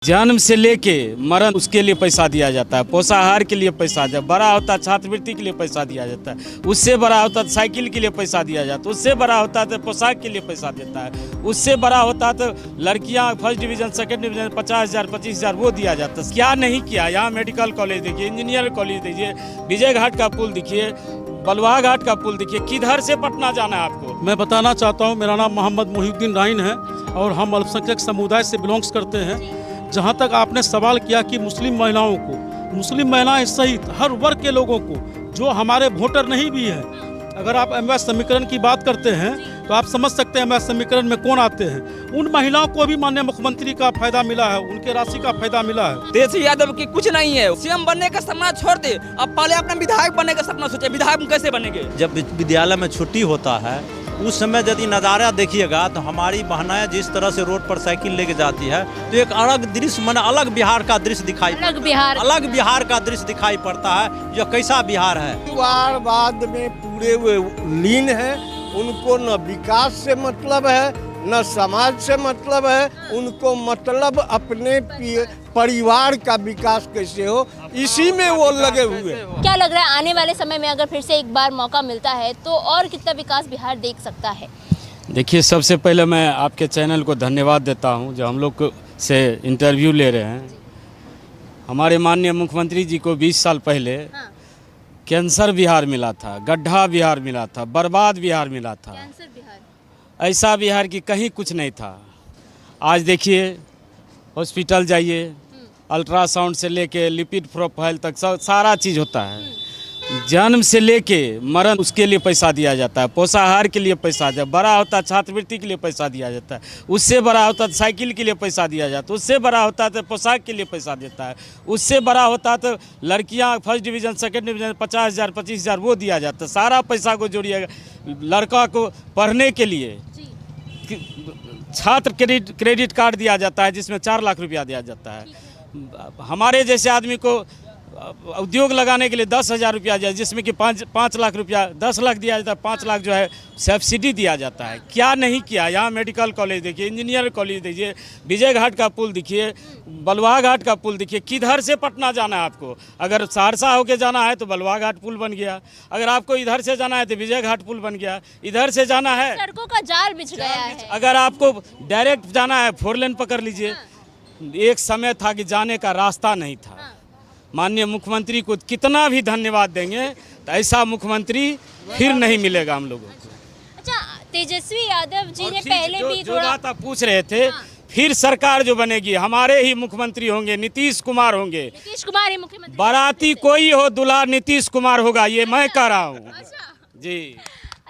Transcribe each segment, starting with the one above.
जन्म से लेके मरण उसके लिए पैसा दिया जाता है, पोषाहार के लिए पैसा दिया, बड़ा होता है छात्रवृत्ति के लिए पैसा दिया जाता है, उससे बड़ा होता है साइकिल के लिए पैसा दिया जाता है, उससे बड़ा होता है तो पोशाक के लिए पैसा देता है, उससे बड़ा होता है तो लड़कियां फर्स्ट डिवीजन सेकंड डिवीजन 50,000 25,000 वो दिया जाता है। क्या नहीं किया। यहाँ मेडिकल कॉलेज देखिए, इंजीनियर कॉलेज देखिए, विजय घाट का पुल देखिए, बलुआ घाट का पुल देखिए। किधर से पटना जाना है आपको? मैं बताना चाहता हूँ, मेरा नाम मोहम्मद मोहिउद्दीन राइन है और हम अल्पसंख्यक समुदाय से बिलोंग्स करते हैं। जहाँ तक आपने सवाल किया कि मुस्लिम महिलाओं को, मुस्लिम महिलाएं सहित हर वर्ग के लोगों को जो हमारे वोटर नहीं भी है, अगर आप एमएस समीकरण की बात करते हैं तो आप समझ सकते हैं एमएस समीकरण में कौन आते हैं। उन महिलाओं को भी माननीय मुख्यमंत्री का फायदा मिला है, उनके राशि का फायदा मिला है। तेजस्वी यादव की कुछ नहीं है, सीएम बनने का सपना छोड़ दे, अब पहले अपना विधायक बनने का सपना सोचे। विधायक कैसे बनेंगे? जब विद्यालय में छुट्टी होता है उस समय यदि नज़ारा देखिएगा तो हमारी बहनाएं जिस तरह से रोड पर साइकिल लेके जाती है तो एक अलग दृश्य, माने अलग बिहार का दृश्य दिखाई, अलग बिहार का दृश्य दिखाई पड़ता है। जो कैसा बिहार है, परिवारवाद में पूरे वे लीन है। उनको न विकास से मतलब है न समाज से मतलब है, उनको मतलब अपने परिवार का विकास कैसे हो, इसी में वो लगे हुए हैं। क्या लग रहा है आने वाले समय में अगर फिर से एक बार मौका मिलता है तो और कितना विकास बिहार देख सकता है? देखिए, सबसे पहले मैं आपके चैनल को धन्यवाद देता हूं जो हम लोग से इंटरव्यू ले रहे हैं। हमारे माननीय मुख्यमंत्री जी को 20 साल पहले कैंसर बिहार मिला था, गड्ढा बिहार मिला था, बर्बाद बिहार मिला था। कैंसर बिहार, ऐसा बिहार की कहीं कुछ नहीं था। आज देखिए, हॉस्पिटल जाइए, अल्ट्रासाउंड से लेके लिपिड प्रोफाइल तक सारा चीज़ होता है। जन्म से लेके मरण उसके लिए पैसा दिया जाता है, पोषाहार के लिए पैसा दिया, बड़ा होता है छात्रवृत्ति के लिए पैसा दिया जाता है, उससे बड़ा होता है साइकिल के लिए पैसा दिया जाता है, उससे बड़ा होता है तो पोशाक के लिए पैसा देता है, उससे बड़ा होता है तो लड़कियां फर्स्ट डिवीजन सेकंड डिवीजन 50,000 25,000 वो दिया जाता है। सारा पैसा को जोड़िएगा, लड़का को पढ़ने के लिए छात्र क्रेडिट कार्ड दिया जाता है जिसमें 4 लाख रुपया दिया जाता है। हमारे जैसे आदमी को उद्योग लगाने के लिए 10,000 रुपया दिया, जिसमें कि 5 लाख रुपया, 10 लाख दिया जाता है, 5 लाख जो है सब्सिडी दिया जाता है। क्या नहीं किया। यहाँ मेडिकल कॉलेज देखिए, इंजीनियर कॉलेज देखिए, विजय घाट का पुल देखिए, बलुआ घाट का पुल देखिए। किधर से पटना जाना है आपको? अगर सहरसा होके जाना है तो बलुआ घाट पुल बन गया, अगर आपको इधर से जाना है तो विजय घाट पुल बन गया, इधर से जाना है सड़कों का जाल बिछ गया है। अगर आपको डायरेक्ट जाना है 4 लेन पकड़ लीजिए। एक समय था कि जाने का रास्ता नहीं था। माननीय मुख्यमंत्री को कितना भी धन्यवाद देंगे तो ऐसा मुख्यमंत्री फिर नहीं मिलेगा हम लोगों को। अच्छा, तेजस्वी यादव जी ने पहले भी जो थोड़ा बात आप पूछ रहे थे, फिर सरकार जो बनेगी हमारे ही मुख्यमंत्री होंगे, नीतीश कुमार होंगे। नीतीश कुमार ही मुख्यमंत्री? बाराती कोई हो, दूल्हा नीतीश कुमार होगा, ये मैं कह रहा हूँ जी।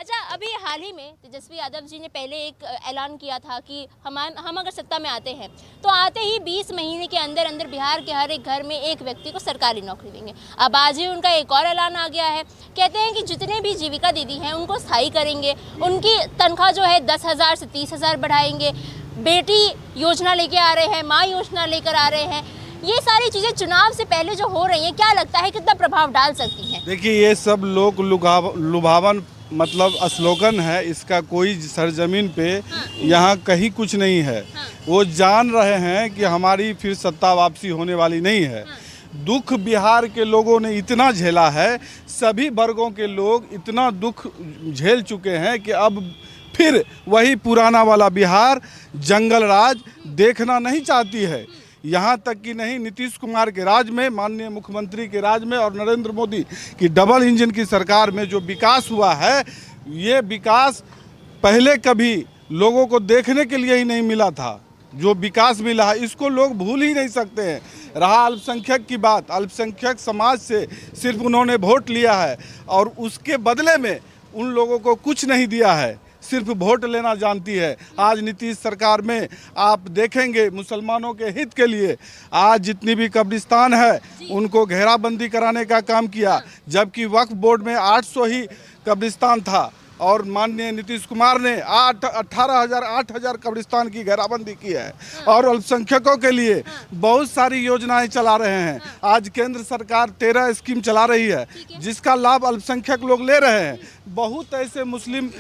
अच्छा, अभी हाल ही में तेजस्वी यादव जी ने पहले एक ऐलान किया था कि हम अगर सत्ता में आते हैं तो आते ही 20 महीने के अंदर अंदर बिहार के हर एक घर में एक व्यक्ति को सरकारी नौकरी देंगे। अब आज ही उनका एक और ऐलान आ गया है। कहते हैं कि जितने भी जीविका दीदी हैं उनको स्थायी करेंगे, उनकी तनख्वाह जो है 10,000 से 30,000 बढ़ाएंगे, बेटी योजना लेके आ रहे हैं, माँ योजना लेकर आ रहे हैं। ये सारी चीज़ें चुनाव से पहले जो हो रही हैं, क्या लगता है कितना प्रभाव डाल सकती हैं? देखिए, ये सब लोग लुभावन मतलब स्लोगन है, इसका कोई सरजमीन पे यहाँ कहीं कुछ नहीं है। वो जान रहे हैं कि हमारी फिर सत्ता वापसी होने वाली नहीं है। दुख बिहार के लोगों ने इतना झेला है, सभी वर्गों के लोग इतना दुख झेल चुके हैं कि अब फिर वही पुराना वाला बिहार जंगल राज देखना नहीं चाहती है। यहाँ तक कि नहीं, नीतीश कुमार के राज में, माननीय मुख्यमंत्री के राज में और नरेंद्र मोदी की डबल इंजन की सरकार में जो विकास हुआ है, ये विकास पहले कभी लोगों को देखने के लिए ही नहीं मिला था। जो विकास मिला है इसको लोग भूल ही नहीं सकते हैं। रहा अल्पसंख्यक की बात, अल्पसंख्यक समाज से सिर्फ उन्होंने वोट लिया है और उसके बदले में उन लोगों को कुछ नहीं दिया है, सिर्फ वोट लेना जानती है। आज नीतीश सरकार में आप देखेंगे मुसलमानों के हित के लिए आज जितनी भी कब्रिस्तान है उनको घेराबंदी कराने का काम किया, जबकि वक्फ बोर्ड में 800 ही कब्रिस्तान था और माननीय नीतीश कुमार ने 8,000 कब्रिस्तान की घेराबंदी की है। और अल्पसंख्यकों के लिए बहुत सारी योजनाएं चला रहे हैं। आज केंद्र सरकार 13 स्कीम चला रही है जिसका लाभ अल्पसंख्यक लोग ले रहे हैं। बहुत ऐसे मुस्लिम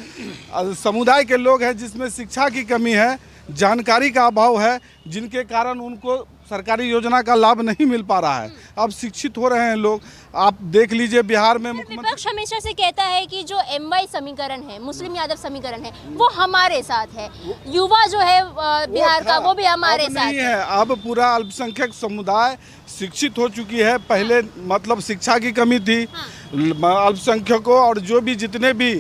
समुदाय के लोग हैं जिसमें शिक्षा की कमी है, जानकारी का अभाव है, जिनके कारण उनको सरकारी योजना का लाभ नहीं मिल पा रहा है। अब शिक्षित हो रहे हैं लोग। आप देख लीजिए बिहार में मुख्यमंत्री विपक्ष हमेशा से कहता है कि जो MY समीकरण है, मुस्लिम यादव समीकरण है, वो हमारे साथ है, युवा जो है बिहार का वो भी हमारे अब साथ नहीं है। अब पूरा अल्पसंख्यक समुदाय शिक्षित हो चुकी है। पहले मतलब शिक्षा की कमी थी। अल्पसंख्यकों और जो भी जितने भी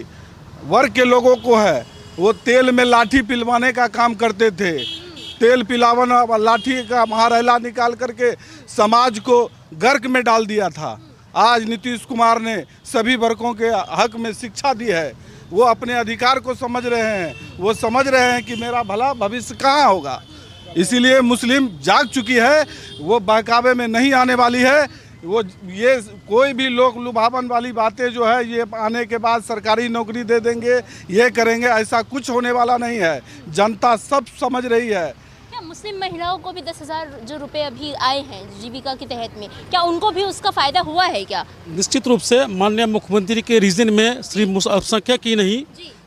वर्ग के लोगों को है वो तेल में लाठी पिलवाने का काम करते थे। तेल पिलावन लाठी का महारैला निकाल करके समाज को गर्क में डाल दिया था। आज नीतीश कुमार ने सभी वर्गों के हक में शिक्षा दी है। वो अपने अधिकार को समझ रहे हैं। वो समझ रहे हैं कि मेरा भला भविष्य कहाँ होगा। इसीलिए मुस्लिम जाग चुकी है। वो बहकावे में नहीं आने वाली है। वो ये कोई भी लोग लुभावन वाली बातें जो है ये आने के बाद सरकारी नौकरी दे देंगे, ये करेंगे, ऐसा कुछ होने वाला नहीं है। जनता सब समझ रही है। क्या मुस्लिम महिलाओं को भी 10,000 जो रुपए अभी आए हैं जीविका के तहत में, क्या उनको भी उसका फायदा हुआ है क्या? निश्चित रूप से माननीय मुख्यमंत्री के रीजन में सिर्फ अल्पसंख्यक ही नहीं,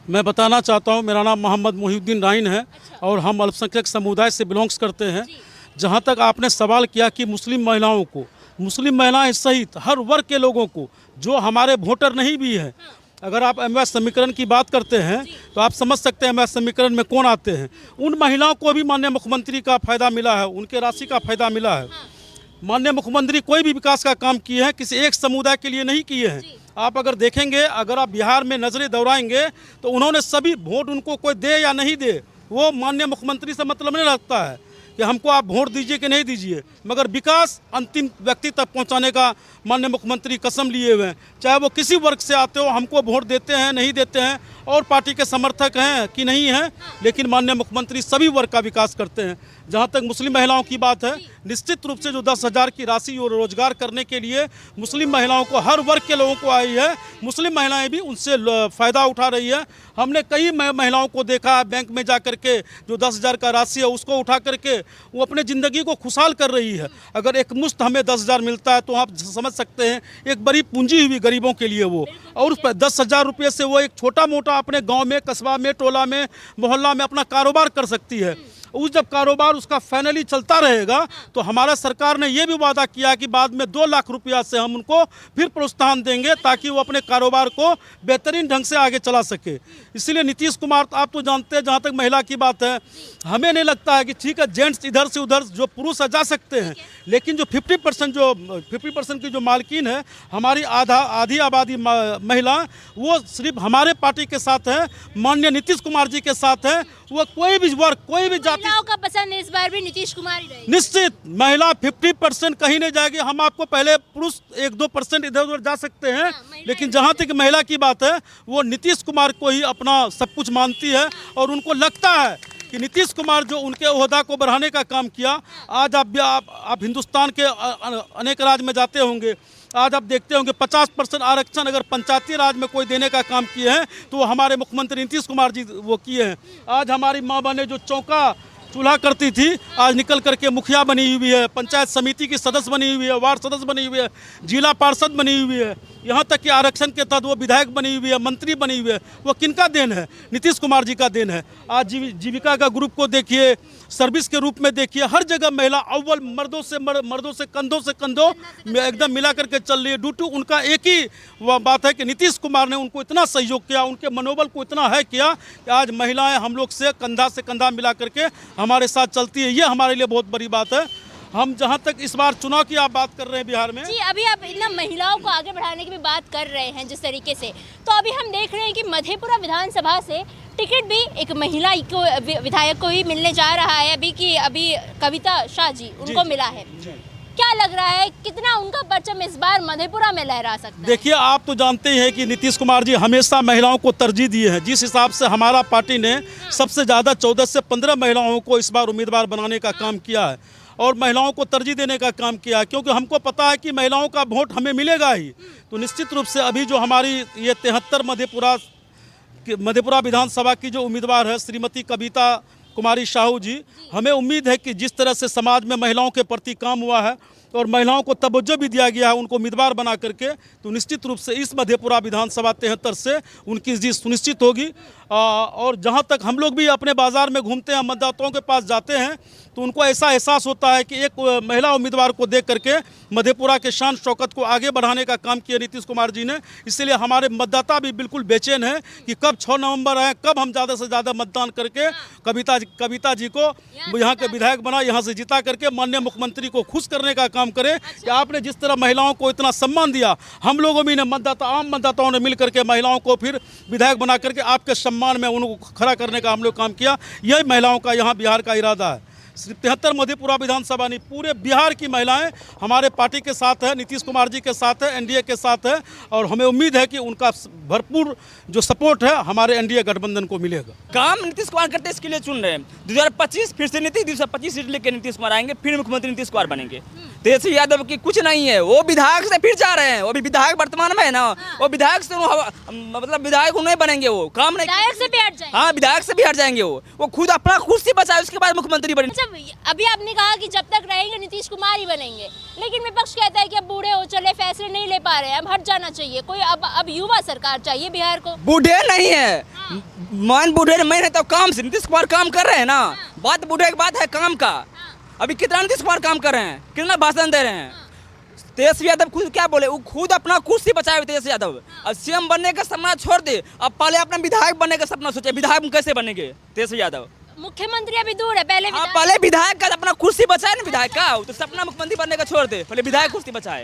मैं बताना चाहता हूँ, मेरा नाम मोहम्मद मोहिउद्दीन राइन है और हम अल्पसंख्यक समुदाय से बिलोंग्स करते हैं। जहाँ तक आपने सवाल किया कि मुस्लिम महिलाओं को, मुस्लिम महिलाएं सहित हर वर्ग के लोगों को जो हमारे वोटर नहीं भी हैं, अगर आप MY समीकरण की बात करते हैं तो आप समझ सकते हैं MY समीकरण में कौन आते हैं। उन महिलाओं को भी माननीय मुख्यमंत्री का फायदा मिला है, उनके राशि का फायदा मिला है। माननीय मुख्यमंत्री कोई भी विकास का काम किए हैं किसी एक समुदाय के लिए नहीं किए हैं। आप अगर देखेंगे, अगर आप बिहार में नजरें दौड़ाएंगे तो उन्होंने सभी वोट, उनको कोई दे या नहीं दे, वो माननीय मुख्यमंत्री से मतलब नहीं रखता है कि हमको आप वोट दीजिए कि नहीं दीजिए, मगर विकास अंतिम व्यक्ति तक पहुंचाने का माननीय मुख्यमंत्री कसम लिए हुए हैं। चाहे वो किसी वर्ग से आते हो, हमको वोट देते हैं नहीं देते हैं और पार्टी के समर्थक हैं कि नहीं हैं, लेकिन माननीय मुख्यमंत्री सभी वर्ग का विकास करते हैं। जहां तक मुस्लिम महिलाओं की बात है, निश्चित रूप से जो 10,000 की राशि और रोजगार करने के लिए मुस्लिम महिलाओं को, हर वर्ग के लोगों को आई है, मुस्लिम महिलाएं भी उनसे फ़ायदा उठा रही है। हमने कई महिलाओं को देखा है बैंक में जा कर के जो 10,000 का राशि है उसको उठा करके वो अपने ज़िंदगी को खुशहाल कर रही है। अगर एक मुश्त हमें 10,000 मिलता है तो आप समझ सकते हैं एक बड़ी पूंजी हुई गरीबों के लिए वो, और उस पर 10,000 रुपये से वो एक छोटा मोटा अपने गाँव में, कस्बा में, टोला में, मोहल्ला में अपना कारोबार कर सकती है। उस जब कारोबार उसका फाइनली चलता रहेगा तो हमारा सरकार ने ये भी वादा किया कि बाद में 2 लाख रुपया से हम उनको फिर प्रोत्साहन देंगे ताकि वो अपने कारोबार को बेहतरीन ढंग से आगे चला सके। इसलिए नीतीश कुमार, आप तो जानते हैं, जहाँ तक महिला की बात है, हमें नहीं लगता है कि ठीक है जेंट्स इधर से उधर जो पुरुष जा सकते हैं, लेकिन जो 50% की जो मालकिन है हमारी आधी आबादी महिला, वो सिर्फ हमारे पार्टी के साथ है, माननीय नीतीश कुमार जी के साथ है। वो कोई भी वर्ग, कोई भी जाति, महिलाओं का पसंद इस बार भी नीतीश कुमार ही रहेगी। निश्चित महिला 50% कहीं नहीं जाएगी। हम आपको पहले पुरुष 1-2% इधर उधर जा सकते हैं, लेकिन जहाँ तक महिला की बात है वो नीतीश कुमार को ही अपना सब कुछ मानती है और उनको लगता है कि नीतीश कुमार जो उनके ओहदा को बढ़ाने का काम किया। आज आप हिंदुस्तान के अनेक राज्य में जाते होंगे, आज आप देखते होंगे 50% आरक्षण अगर पंचायती राज में कोई देने का काम किए हैं तो वो हमारे मुख्यमंत्री नीतीश कुमार जी वो किए हैं। आज हमारी माँ बहनें जो चौका चूल्हा करती थी आज निकल करके मुखिया बनी हुई है, पंचायत समिति की सदस्य बनी हुई है, वार्ड सदस्य बनी हुई है, जिला पार्षद बनी हुई है, यहाँ तक कि आरक्षण के तहत वो विधायक बनी हुई है, मंत्री बनी हुई है। वो किनका देन है? नीतीश कुमार जी का देन है। आज जीविका का ग्रुप को देखिए, सर्विस के रूप में देखिए, हर जगह महिला अव्वल, मर्दों से कंधों से कंधों एकदम मिला करके चल रही है। ड्यू टू उनका एक ही बात है कि नीतीश कुमार ने उनको इतना सहयोग किया, उनके मनोबल को इतना है किया कि आज महिलाएं हम लोग से कंधा मिला करके हमारे साथ चलती है। ये हमारे लिए बहुत बड़ी बात है। हम जहां तक इस बार चुनाव की आप बात कर रहे हैं बिहार में, जी अभी आप इतना महिलाओं को आगे बढ़ाने की भी बात कर रहे हैं जिस तरीके से, तो अभी हम देख रहे हैं कि मधेपुरा विधानसभा से टिकट भी एक महिला को, विधायक को ही मिलने जा रहा है अभी कविता शाह जी उनको मिला है। क्या लग रहा है कितना उनका परचम इस बार मधेपुरा में लहरा सकता है? देखिए, आप तो जानते हैं कि नीतीश कुमार जी हमेशा महिलाओं को तरजीह दिए हैं। जिस हिसाब से हमारा पार्टी ने सबसे ज़्यादा 14 से 15 महिलाओं को इस बार उम्मीदवार बनाने का काम किया है और महिलाओं को तरजीह देने का काम किया है, क्योंकि हमको पता है कि महिलाओं का वोट हमें मिलेगा ही। तो निश्चित रूप से अभी जो हमारी ये 73 मधेपुरा विधानसभा की जो उम्मीदवार है श्रीमती कविता कुमारी साहू जी, हमें उम्मीद है कि जिस तरह से समाज में महिलाओं के प्रति काम हुआ है और महिलाओं को तवज्जो भी दिया गया है उनको उम्मीदवार बना करके, तो निश्चित रूप से इस मधेपुरा विधानसभा 73 से उनकी जीत सुनिश्चित होगी। और जहां तक हम लोग भी अपने बाज़ार में घूमते हैं, मतदाताओं के पास जाते हैं, तो उनको ऐसा एहसास होता है कि एक महिला उम्मीदवार को देख करके मधेपुरा के शान शौकत को आगे बढ़ाने का काम किया नीतीश कुमार जी ने। इसलिए हमारे मतदाता भी बिल्कुल बेचैन है कि कब 6 नवंबर है, कब हम ज़्यादा से ज़्यादा मतदान करके कविता जी को यहाँ के विधायक बना, यहाँ से जिता करके माननीय मुख्यमंत्री को खुश करने का काम करें कि आपने जिस तरह महिलाओं को इतना सम्मान दिया, हम लोगों भी ने आम मतदाताओं ने मिल करके महिलाओं को फिर विधायक बना करके आपके सम्मान में उनको खड़ा करने का हम लोग काम किया। यही महिलाओं का यहाँ बिहार का इरादा है। सिर्फ 73 मधेपुरा विधानसभा नहीं, पूरे बिहार की महिलाएं हमारे पार्टी के साथ है, नीतीश कुमार जी के साथ है, एनडीए के साथ है, और हमें उम्मीद है कि उनका भरपूर जो सपोर्ट है हमारे एनडीए गठबंधन को मिलेगा। काम नीतीश कुमार करते इसके लिए चुन रहे हैं। 2025 फिर से नीतीश 225 सीट लेकर नीतीश कुमार आएंगे, फिर मुख्यमंत्री नीतीश कुमार बनेंगे। तेजस्वी यादव की कुछ नहीं है, वो विधायक से फिर जा रहे हैं, वो भी विधायक वर्तमान में है ना, वो विधायक से मतलब विधायक नहीं बनेंगे, वो काम नहीं, विधायक से भी हट जाएंगे। हाँ, विधायक से भी हट जाएंगे। वो खुद अपना कुर्सी बचाए, उसके बाद मुख्यमंत्री बने। अभी आपने कहा कि जब तक रहेंगे नीतीश कुमार ही बनेंगे, लेकिन विपक्ष कहता है कि अब बूढ़े हो चले, फैसले नहीं ले पा रहे हैं, अब हट जाना चाहिए कोई, अब युवा सरकार चाहिए बिहार को। बूढ़े नहीं है, मान बूढ़े नहीं है तो काम से नीतीश कुमार काम कर रहे हैं ना। बात बूढ़े की बात है काम का। अभी कितना नीतीश कुमार काम कर रहे हैं, कितना भाषण दे रहे हैं। तेजस्वी यादव खुद क्या बोले, वो खुद अपना कुर्सी बचाए हुए तेजस्वी यादव। अब सीएम बनने का सपना छोड़ दे, अब पहले अपना विधायक बनने का सपना सोचे। विधायक कैसे बनेंगे तेजस्वी यादव? मुख्यमंत्री अभी दूर है, पहले पहले विधायक का अपना कुर्सी बचाए ना, विधायक का, तो सपना मुख्यमंत्री बनने का छोड़ दे, पहले विधायक कुर्सी बचाए।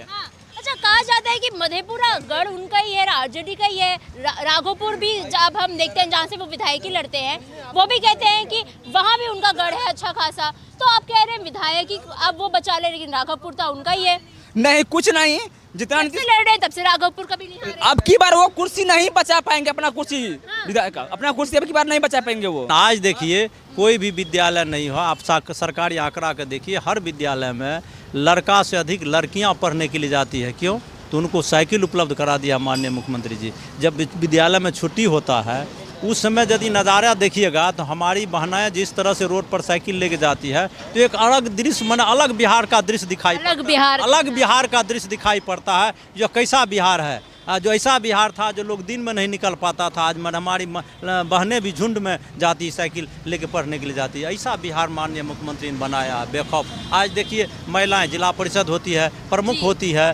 अच्छा, कहा जाता है कि मधेपुरा गढ़ उनका ही है, आरजेडी का ही है। राघोपुर भी जब हम देखते हैं जहाँ से वो विधायक ही लड़ते हैं, वो भी कहते हैं कि वहाँ भी उनका गढ़ है अच्छा खासा। तो आप कह रहे हैं विधायक ही अब वो बचा ले, लेकिन राघोपुर तो उनका ही है। नहीं, कुछ नहीं, जितना नीतीश लड़ रहे हैं तब से राघोपुर कभी नहीं हारे। अब की बार वो कुर्सी नहीं बचा पाएंगे, अपना कुर्सी विधायक का, अपना कुर्सी अब की बार नहीं बचा पाएंगे वो। आज देखिए कोई भी विद्यालय नहीं हो, आप सरकारी आंकड़ा का देखिए, हर विद्यालय में लड़का से अधिक लड़कियां पढ़ने के लिए जाती है। क्यों? तो उनको साइकिल उपलब्ध करा दिया माननीय मुख्यमंत्री जी। जब विद्यालय में छुट्टी होता है उस समय यदि नज़ारा देखिएगा तो हमारी बहनाएं जिस तरह से रोड पर साइकिल लेके जाती है, तो एक अलग दृश्य, माने अलग बिहार का दृश्य दिखाई, अलग बिहार का दृश्य दिखाई पड़ता है। जो कैसा बिहार है, जो ऐसा बिहार था जो लोग दिन में नहीं निकल पाता था, आज हमारी बहनें भी झुंड में जाती, साइकिल लेके पढ़ने के लिए जाती है। ऐसा बिहार माननीय मुख्यमंत्री ने बनाया बेखौफ। आज देखिए महिलाएं जिला परिषद होती है, प्रमुख होती है,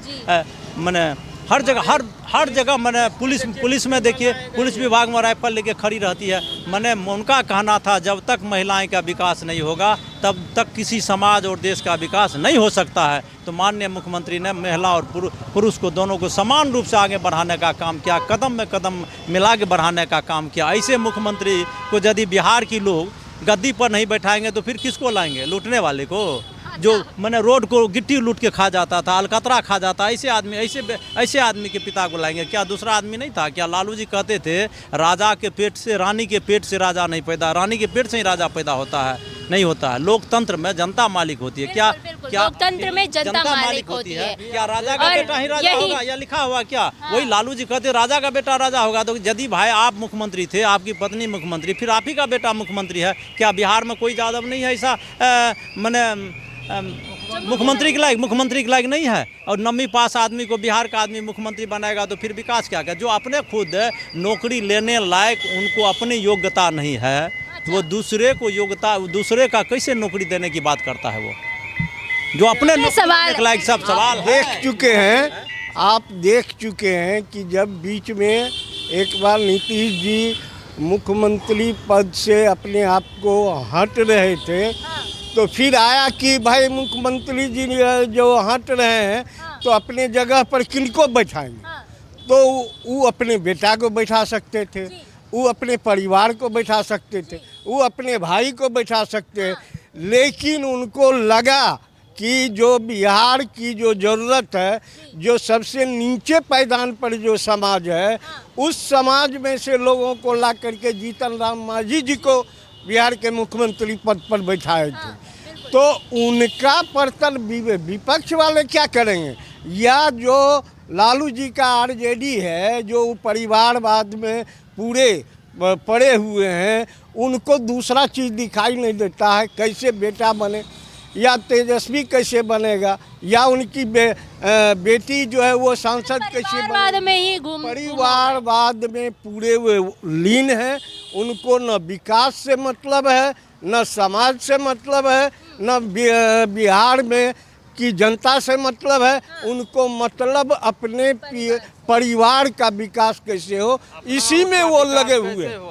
माने हर जगह मैंने पुलिस में देखिए, पुलिस विभाग में राइफल लेके खड़ी रहती है। मैंने उनका कहना था जब तक महिलाएं का विकास नहीं होगा तब तक किसी समाज और देश का विकास नहीं हो सकता है। तो माननीय मुख्यमंत्री ने महिला और पुरुष को दोनों को समान रूप से आगे बढ़ाने का काम किया, कदम में कदम मिला के बढ़ाने का काम किया। ऐसे मुख्यमंत्री को यदि बिहार के लोग गद्दी पर नहीं बैठाएंगे तो फिर किसको लाएंगे? लूटने वाले को, जो मैंने रोड को गिट्टी लूट के खा जाता था, अलकतरा खा जाता। ऐसे आदमी के पिता को लाएंगे? क्या दूसरा आदमी नहीं था? क्या लालू जी कहते थे राजा के पेट से, रानी के पेट से राजा नहीं पैदा, रानी के पेट से ही राजा पैदा होता है? नहीं होता है। लोकतंत्र में जनता मालिक होती है। क्या लोकतंत्र में जनता मालिक होती है? क्या राजा का बेटा ही राजा होगा? या लिखा हुआ क्या? वही लालू जी कहते राजा का बेटा राजा होगा। तो यदि भाई आप मुख्यमंत्री थे, आपकी पत्नी मुख्यमंत्री, फिर आप ही का बेटा मुख्यमंत्री है। क्या बिहार में कोई यादव नहीं है ऐसा मैंने मुख्यमंत्री के लायक नहीं है? और 9वीं पास आदमी को बिहार का आदमी मुख्यमंत्री बनाएगा तो फिर विकास क्या? जो अपने खुद नौकरी लेने लायक उनको अपनी योग्यता नहीं है, तो वो दूसरे को योग्यता, दूसरे का कैसे नौकरी देने की बात करता है? वो जो अपने नौकरी लायक सब सवाल देख चुके हैं, आप देख चुके हैं कि जब बीच में एक बार नीतीश जी मुख्यमंत्री पद से अपने आप को हट रहे थे, तो फिर आया कि भाई मुख्यमंत्री जी जो हट रहे हैं तो अपने जगह पर किनको बैठाएंगे? तो वो अपने बेटा को बैठा सकते थे, वो अपने परिवार को बैठा सकते थे, वो अपने भाई को बैठा सकते हैं। लेकिन उनको लगा कि जो बिहार की जो ज़रूरत है, जो सबसे नीचे पायदान पर जो समाज है, उस समाज में से लोगों को ला करके जीतन राम मांझी जी को बिहार के मुख्यमंत्री पद पर बैठाए थे। तो उनका पर्तन विपक्ष वाले क्या करेंगे? या जो लालू जी का आरजेडी है, जो परिवारवाद में पूरे पड़े हुए हैं, उनको दूसरा चीज़ दिखाई नहीं देता है। कैसे बेटा बने, या तेजस्वी कैसे बनेगा, या उनकी बेटी जो है वो सांसद कैसे परिवारवाद बनेगी। में ही घूम परिवारवाद में पूरे वो लीन है। उनको न विकास से मतलब है, न समाज से मतलब है, न बिहार में की जनता से मतलब है। उनको मतलब अपने परिवार का विकास कैसे हो, इसी में वो लगे हुए हैं।